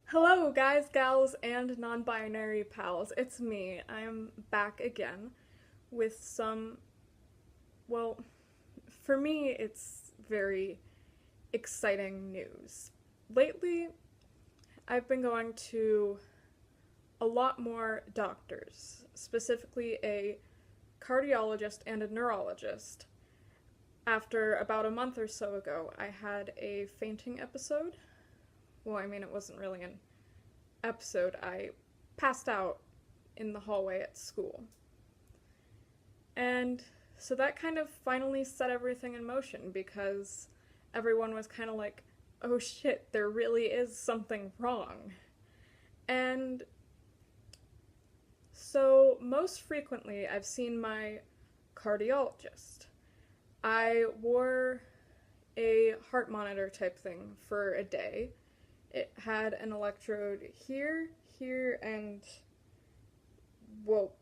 Hello, guys, gals, and non binary pals. It's me. I'm back again with some, well, for me, it's very exciting news. Lately, I've been going to a lot more doctors, specifically a cardiologist and a neurologist. After about a month or so ago, I had a fainting episode. Well, I mean, it wasn't really an episode. I passed out in the hallway at school. And so that kind of finally set everything in motion because everyone was kind of like, oh shit, there really is something wrong. And so most frequently, I've seen my cardiologist. I wore a heart monitor type thing for a day. It had an electrode here, and, well,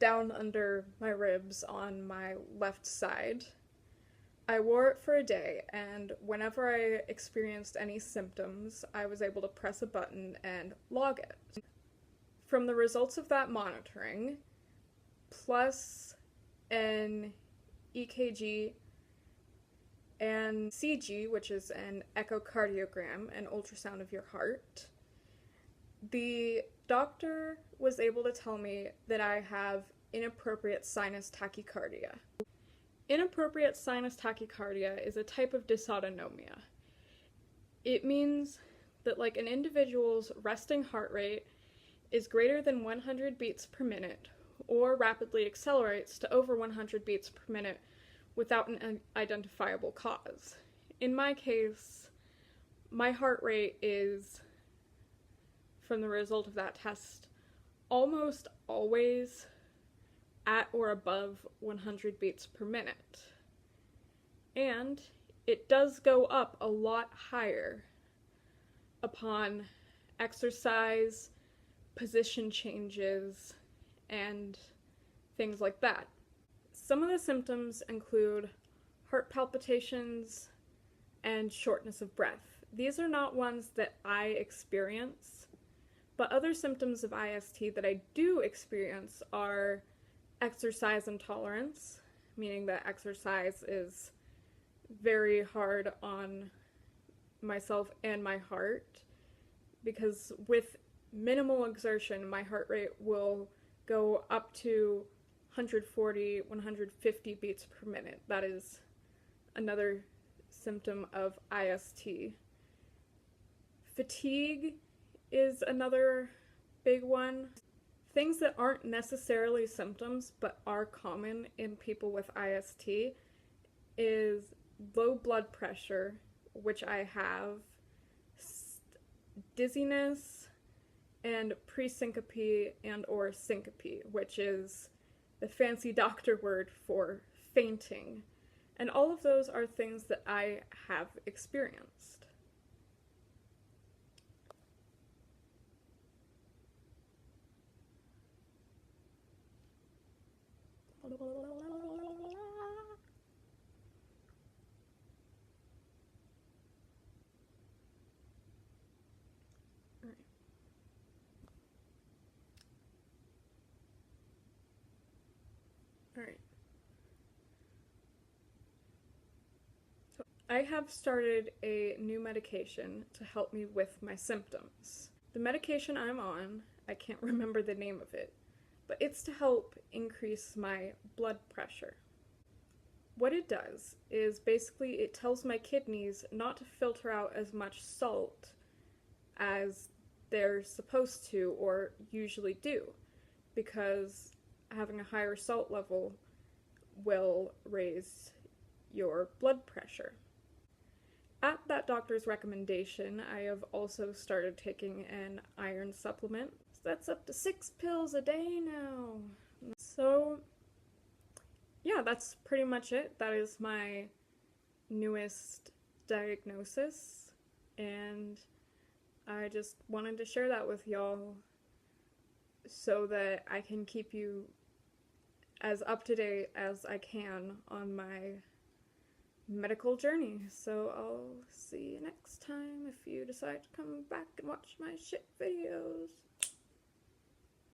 down under my ribs on my left side. I wore it for a day, and whenever I experienced any symptoms, I was able to press a button and log it. From the results of that monitoring, plus an EKG and CG, which is an echocardiogram, an ultrasound of your heart, the doctor was able to tell me that I have inappropriate sinus tachycardia. Inappropriate sinus tachycardia is a type of dysautonomia. It means that like an individual's resting heart rate is greater than 100 beats per minute or rapidly accelerates to over 100 beats per minute without an identifiable cause. In my case, my heart rate is, from the result of that test, almost always at or above 100 beats per minute. And it does go up a lot higher upon exercise, position changes, and things like that. Some of the symptoms include heart palpitations and shortness of breath. These are not ones that I experience, but other symptoms of IST that I do experience are exercise intolerance, meaning that exercise is very hard on myself and my heart, because with minimal exertion, my heart rate will go up to 140, 150 beats per minute. That is another symptom of IST. Fatigue is another big one. Things that aren't necessarily symptoms but are common in people with IST is low blood pressure, which I have, dizziness, and presyncope and or syncope, which is the fancy doctor word for fainting. And all of those are things that I have experienced. Alright. So I have started a new medication to help me with my symptoms. The medication I'm on, I can't remember the name of it, but it's to help increase my blood pressure. What it does is basically it tells my kidneys not to filter out as much salt as they're supposed to or usually do, because having a higher salt level will raise your blood pressure. At that doctor's recommendation, I have also started taking an iron supplement. That's up to 6 pills a day now. So, yeah, that's pretty much it. That is my newest diagnosis, and I just wanted to share that with y'all so that I can keep you as up to date as I can on my medical journey. So I'll see you next time if you decide to come back and watch my shit videos.